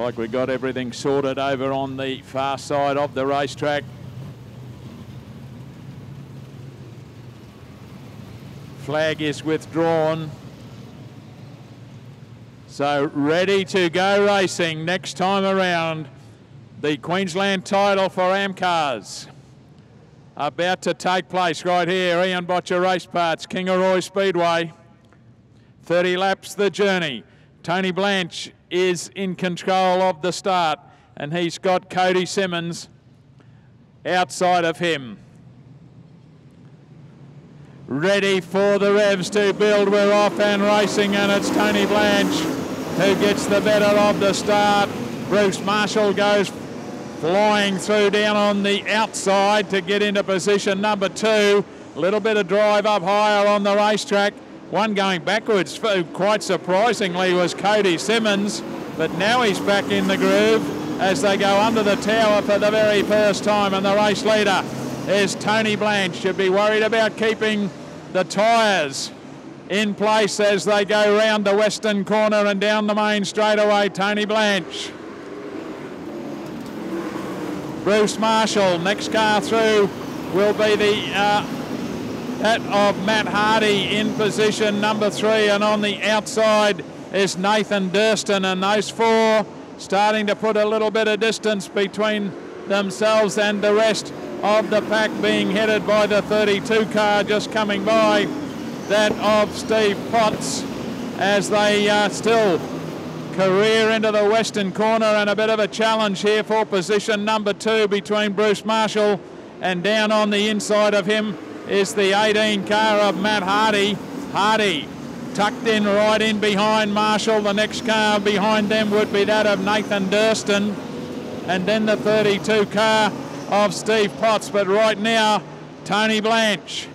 like we got everything sorted over on the far side of the racetrack. Flag is withdrawn. So ready to go racing next time around. The Queensland title for AMCAs about to take place right here. Ian Botcher Race Parts, Kingaroy Speedway. 30 laps the journey. Tony Blanche is in control of the start, and he's got Cody Simmons outside of him. Ready for the revs to build. We're off and racing, and it's Tony Blanche who gets the better of the start. Bruce Marshall goes flying through down on the outside to get into position number 2. A little bit of drive up higher on the racetrack. One going backwards, quite surprisingly, was Cody Simmons, but now he's back in the groove as they go under the tower for the very first time, and the race leader is Tony Blanche. Should be worried about keeping the tyres in place as they go round the western corner and down the main straightaway. Tony Blanche. Bruce Marshall, next car through will be that of Matt Hardy in position number 3, and on the outside is Nathan Durston, and those 4 starting to put a little bit of distance between themselves and the rest of the pack, being headed by the 32 car just coming by that of Steve Potts as they still career into the western corner, and a bit of a challenge here for position number 2 between Bruce Marshall, and down on the inside of him is the 18 car of Matt Hardy. Hardy tucked in right in behind Marshall. The next car behind them would be that of Nathan Durston, and then the 32 car of Steve Potts. But right now, Tony Blanche,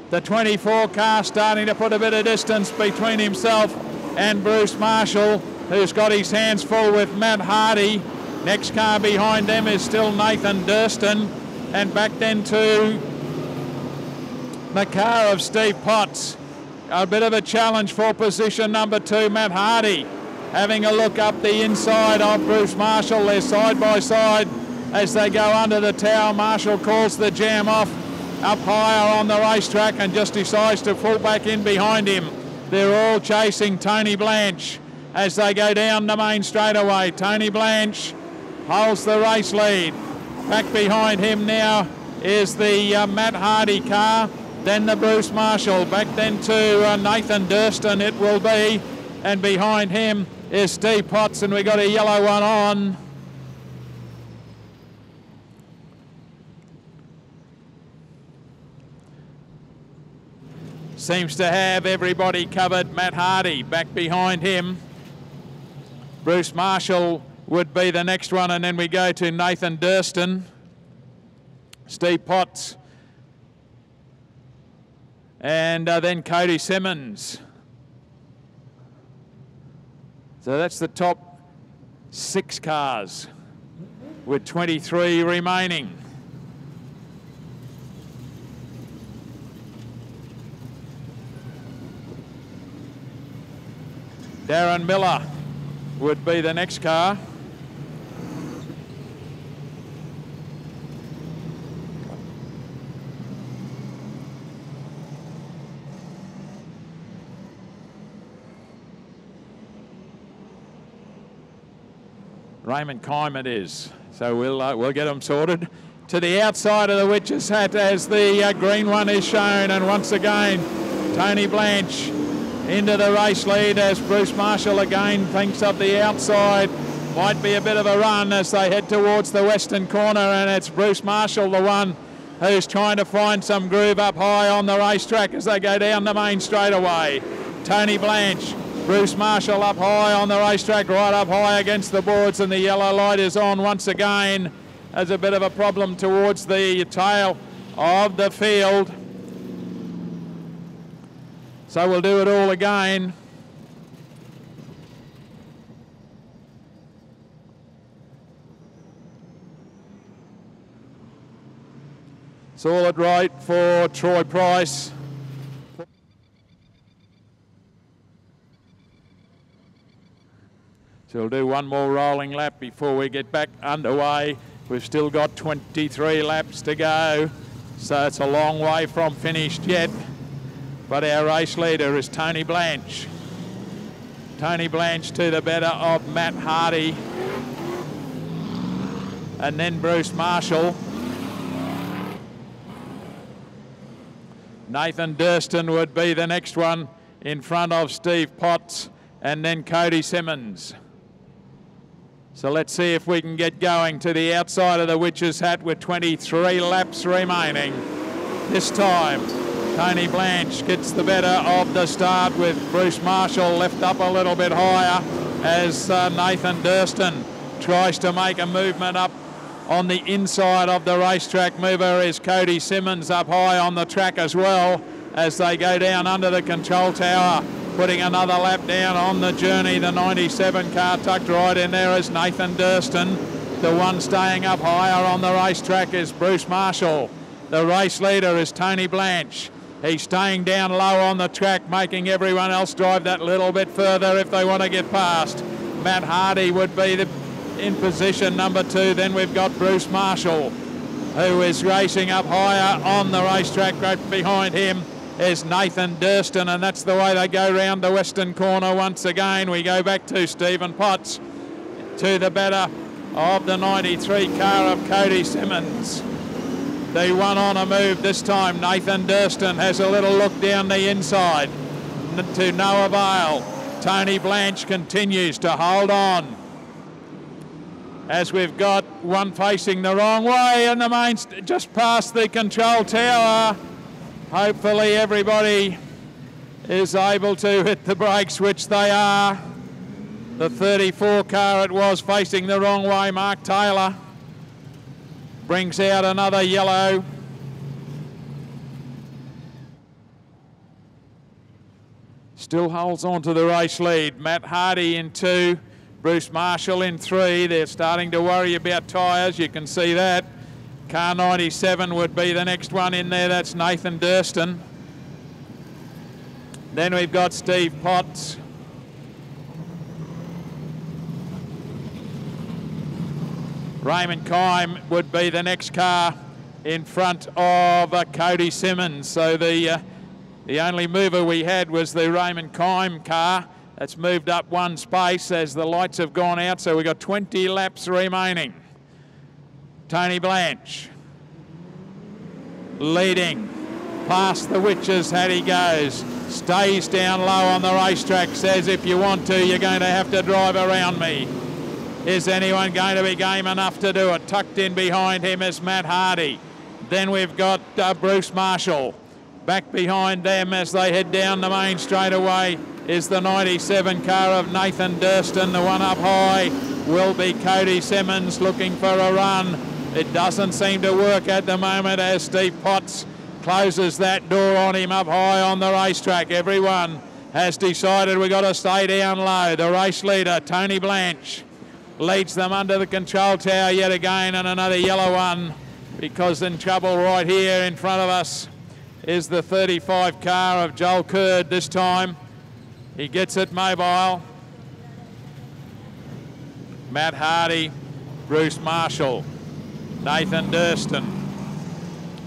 the 24 car, starting to put a bit of distance between himself and Bruce Marshall, who's got his hands full with Matt Hardy. Next car behind them is still Nathan Durston, and back then to the car of Steve Potts. A bit of a challenge for position number 2, Matt Hardy. Having a look up the inside of Bruce Marshall. They're side by side as they go under the tower. Marshall calls the jam off up higher on the racetrack and just decides to pull back in behind him. They're all chasing Tony Blanche as they go down the main straightaway. Tony Blanche holds the race lead. Back behind him now is the Matt Hardy car, then the Bruce Marshall, back then to Nathan Durston it will be, and behind him is Steve Potts, and we got a yellow one on. Seems to have everybody covered. Matt Hardy back behind him. Bruce Marshall would be the next one, and then we go to Nathan Durston, Steve Potts, and then Cody Simmons. So that's the top 6 cars with 23 remaining. Darren Miller would be the next car. Raymond Kime it is. So we'll get them sorted. To the outside of the witch's hat as the green one is shown, and once again Tony Blanche into the race lead as Bruce Marshall again thinks of the outside. Might be a bit of a run as they head towards the western corner, and it's Bruce Marshall, the one who's trying to find some groove up high on the racetrack as they go down the main straightaway. Tony Blanche, Bruce Marshall up high on the racetrack, right up high against the boards, and the yellow light is on once again as a bit of a problem towards the tail of the field. So we'll do it all again. Solid right for Troy Price. So we'll do one more rolling lap before we get back underway. We've still got 23 laps to go, so it's a long way from finished yet. But our race leader is Tony Blanche. Tony Blanche to the better of Matt Hardy. And then Bruce Marshall. Nathan Durston would be the next one in front of Steve Potts, and then Cody Simmons. So let's see if we can get going to the outside of the Witch's Hat with 23 laps remaining. This time, Tony Blanche gets the better of the start with Bruce Marshall left up a little bit higher as Nathan Durston tries to make a movement up on the inside of the racetrack. Mover is Cody Simmons up high on the track as well as they go down under the control tower, putting another lap down on the journey. The 97 car tucked right in there is Nathan Durston. The one staying up higher on the racetrack is Bruce Marshall. The race leader is Tony Blanche. He's staying down low on the track, making everyone else drive that little bit further if they want to get past. Matt Hardy would be in position number 2. Then we've got Bruce Marshall, who is racing up higher on the racetrack. Right behind him is Nathan Durston, and that's the way they go round the western corner once again. We go back to Stephen Potts to the better of the 93 car of Cody Simmons. The one on a move this time. Nathan Durston has a little look down the inside to no avail. Tony Blanche continues to hold on as we've got one facing the wrong way in the main, just past the control tower. Hopefully everybody is able to hit the brakes, which they are. The 34 car it was facing the wrong way, Mark Taylor, brings out another yellow. Still holds on to the race lead. Matt Hardy in 2, Bruce Marshall in 3. They're starting to worry about tyres, you can see that. Car 97 would be the next one in there. That's Nathan Durston. Then we've got Steve Potts. Raymond Kime would be the next car in front of Cody Simmons. So the only mover we had was the Raymond Kime car. That's moved up one space as the lights have gone out. So we've got 20 laps remaining. Tony Blanche leading past the Witch's Hat he goes. Stays down low on the racetrack, says if you want to, you're going to have to drive around me. Is anyone going to be game enough to do it? Tucked in behind him is Matt Hardy. Then we've got Bruce Marshall. Back behind them as they head down the main straightaway is the 97 car of Nathan Durston. The one up high will be Cody Simmons looking for a run. It doesn't seem to work at the moment as Steve Potts closes that door on him up high on the racetrack. Everyone has decided we've got to stay down low. The race leader, Tony Blanche, leads them under the control tower yet again, and another yellow one, because in trouble right here in front of us is the 35 car of Joel Curd this time. He gets it mobile. Matt Hardy, Bruce Marshall, Nathan Durston,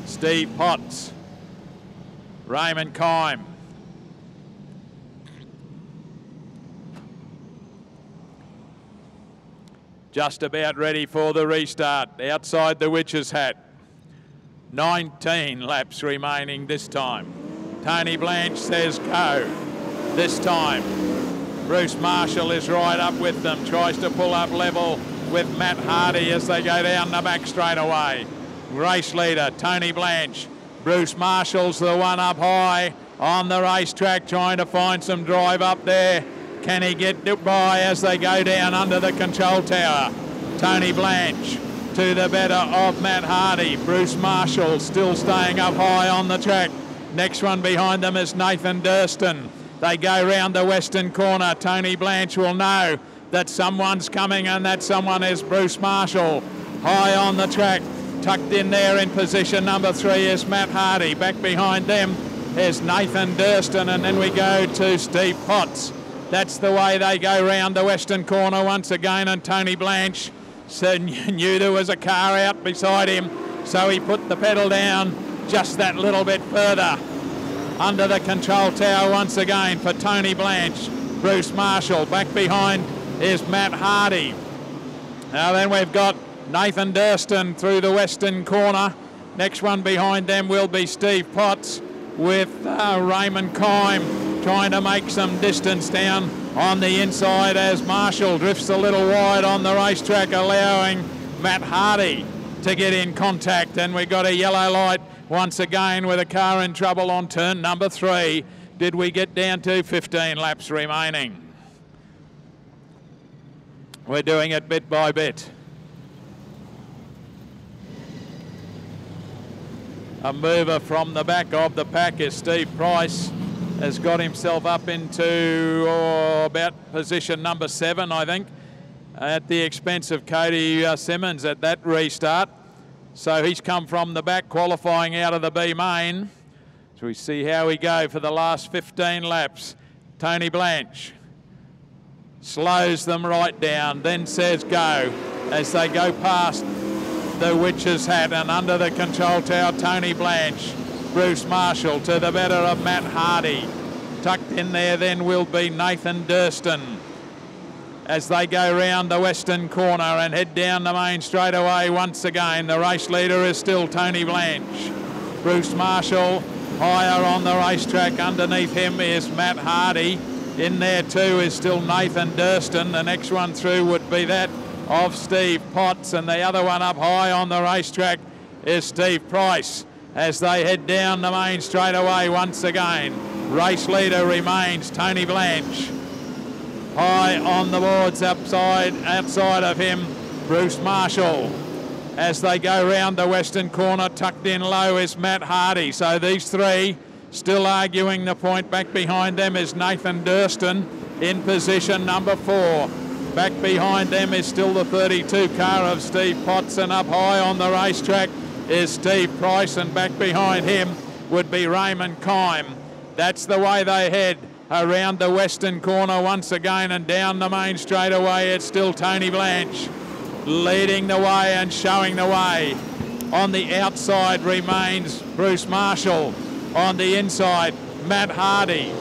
Steve Potts, Raymond Kime. Just about ready for the restart outside the Witch's Hat. 19 laps remaining this time. Tony Blanche says go. This time, Bruce Marshall is right up with them, tries to pull up level with Matt Hardy as they go down the back straightaway. Race leader, Tony Blanche. Bruce Marshall's the one up high on the racetrack, trying to find some drive up there. Can he get by as they go down under the control tower? Tony Blanche to the better of Matt Hardy. Bruce Marshall still staying up high on the track. Next one behind them is Nathan Durston. They go round the western corner. Tony Blanche will know that someone's coming, and that someone is Bruce Marshall. High on the track, tucked in there in position number 3 is Matt Hardy. Back behind them is Nathan Durston, and then we go to Steve Potts. That's the way they go round the western corner once again, and Tony Blanche knew there was a car out beside him, so he put the pedal down just that little bit further. Under the control tower once again for Tony Blanche. Bruce Marshall. Back behind is Matt Hardy. Now then we've got Nathan Durston through the western corner. Next one behind them will be Steve Potts with Raymond Kime trying to make some distance down on the inside as Marshall drifts a little wide on the racetrack, allowing Matt Hardy to get in contact. And we got a yellow light once again with a car in trouble on turn number 3. Did we get down to 15 laps remaining? We're doing it bit by bit. A mover from the back of the pack is Steve Price. Has got himself up into about position number 7, I think, at the expense of Cody Simmons at that restart. So he's come from the back, qualifying out of the B main. So we see how we go for the last 15 laps. Tony Blanche slows them right down, then says go as they go past the Witch's Hat, and under the control tower, Tony Blanche. Bruce Marshall to the better of Matt Hardy. Tucked in there then will be Nathan Durston as they go round the western corner and head down the main straightaway once again. The race leader is still Tony Blanche. Bruce Marshall higher on the racetrack. Underneath him is Matt Hardy. In there too is still Nathan Durston. The next one through would be that of Steve Potts, and the other one up high on the racetrack is Steve Price as they head down the main straightaway once again. Race leader remains Tony Blanche. High on the boards outside of him, Bruce Marshall. As they go round the western corner, tucked in low is Matt Hardy. So these three still arguing the point. Back behind them is Nathan Durston in position number 4. Back behind them is still the 32 car of Steve Potts, and up high on the racetrack is Steve Price, and back behind him would be Raymond Kime. That's the way they head around the western corner once again, and down the main straightaway it's still Tony Blanche leading the way and showing the way. On the outside remains Bruce Marshall. On the inside, Matt Hardy.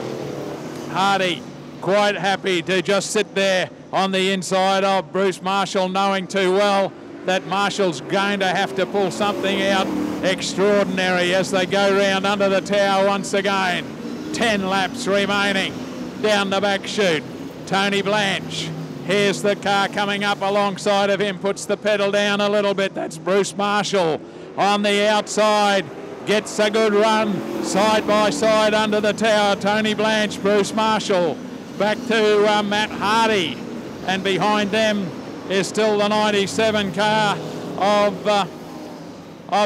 Hardy quite happy to just sit there on the inside of Bruce Marshall, knowing too well that Marshall's going to have to pull something out extraordinary as they go round under the tower once again. 10 laps remaining down the back chute. Tony Blanche, here's the car coming up alongside of him, puts the pedal down a little bit. That's Bruce Marshall on the outside. Gets a good run side by side under the tower. Tony Blanche, Bruce Marshall. Back to Matt Hardy. And behind them is still the 97 car of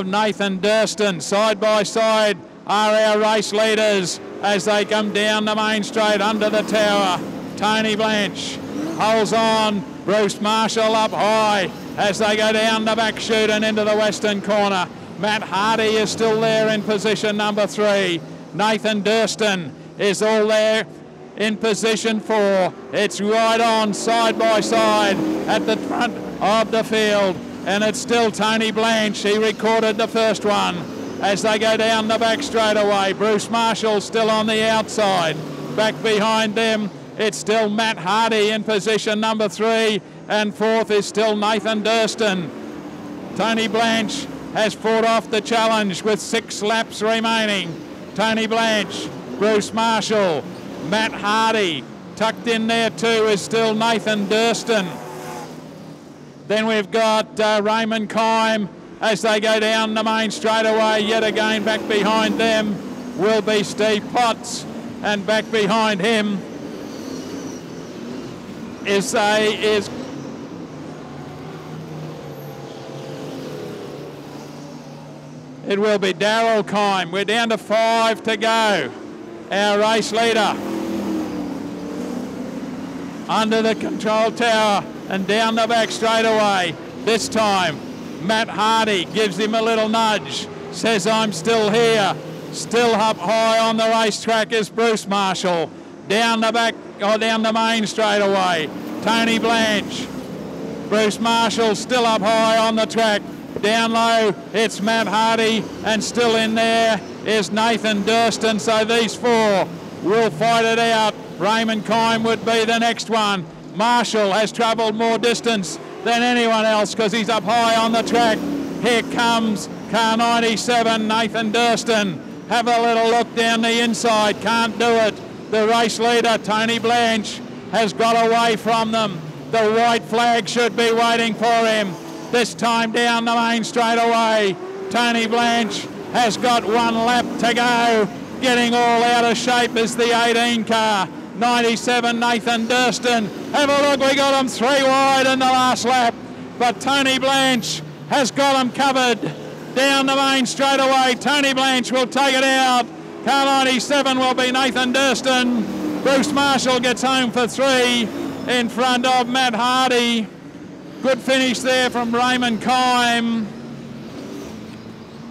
Nathan Durston. Side by side are our race leaders as they come down the main straight under the tower. Tony Blanche holds on. Bruce Marshall up high as they go down the back chute and into the western corner. Matt Hardy is still there in position number 3. Nathan Durston is all there in position 4. It's right on side by side at the front of the field, and it's still Tony Blanche. He recorded the first one as they go down the back straightaway. Bruce Marshall still on the outside. Back behind them, it's still Matt Hardy in position number 3, and 4th is still Nathan Durston. Tony Blanche has fought off the challenge with 6 laps remaining. Tony Blanche, Bruce Marshall, Matt Hardy. Tucked in there too is still Nathan Durston. Then we've got Raymond Kime as they go down the main straightaway. Yet again back behind them will be Steve Potts, and back behind him is it will be Darryl Kime. We're down to 5 to go. Our race leader under the control tower and down the back straightaway. This time Matt Hardy gives him a little nudge, says I'm still here. Still up high on the racetrack is Bruce Marshall. Down the back down the main straight away. Tony Blanche. Bruce Marshall still up high on the track. Down low, it's Matt Hardy, and still in there is Nathan Durston. So these four will fight it out. Raymond Kime would be the next one. Marshall has travelled more distance than anyone else because he's up high on the track. Here comes car 97, Nathan Durston. Have a little look down the inside, can't do it. The race leader, Tony Blanche, has got away from them. The white flag should be waiting for him. This time down the main straight away. Tony Blanche has got one lap to go. Getting all out of shape is the 18 car. 97 Nathan Durston. Have a look, we got him 3 wide in the last lap. But Tony Blanche has got him covered. Down the main straight away. Tony Blanche will take it out. Car 97 will be Nathan Durston. Bruce Marshall gets home for 3 in front of Matt Hardy. Good finish there from Raymond Kime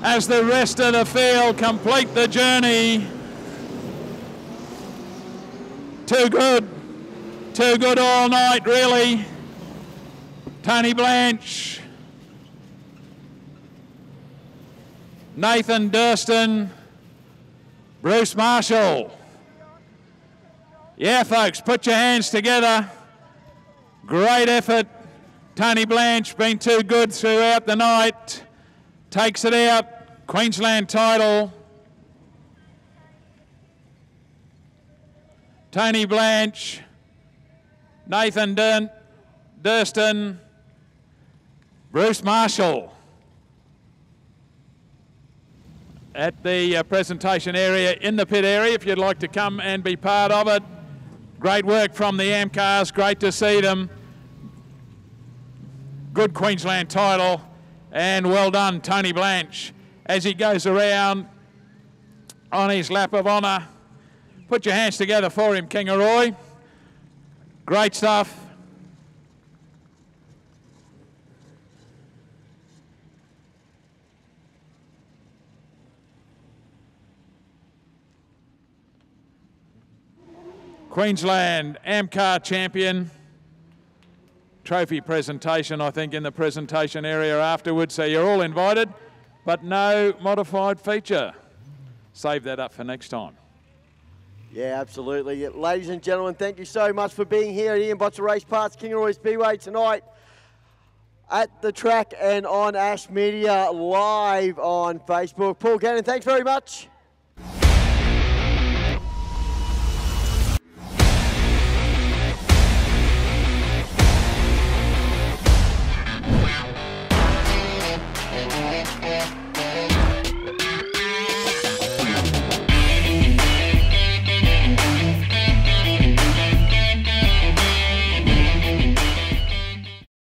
as the rest of the field complete the journey. Too good all night really. Tony Blanche, Nathan Durston, Bruce Marshall. Yeah folks, put your hands together. Great effort. Tony Blanche been too good throughout the night. Takes it out. Queensland title. Tony Blanche, Nathan Durston, Bruce Marshall at the presentation area in the pit area if you'd like to come and be part of it. Great work from the AMCAs, great to see them. Good Queensland title, and well done Tony Blanche as he goes around on his lap of honour. Put your hands together for him, Kingaroy. Great stuff. Queensland AMCA champion. Trophy presentation, I think, in the presentation area afterwards. So you're all invited, but no modified feature. Save that up for next time. Yeah, absolutely. Yeah, ladies and gentlemen, thank you so much for being here at Ian Botzer Race Parts, Kingaroy Speedway tonight at the track and on Ash Media live on Facebook. Paul Gannon, thanks very much.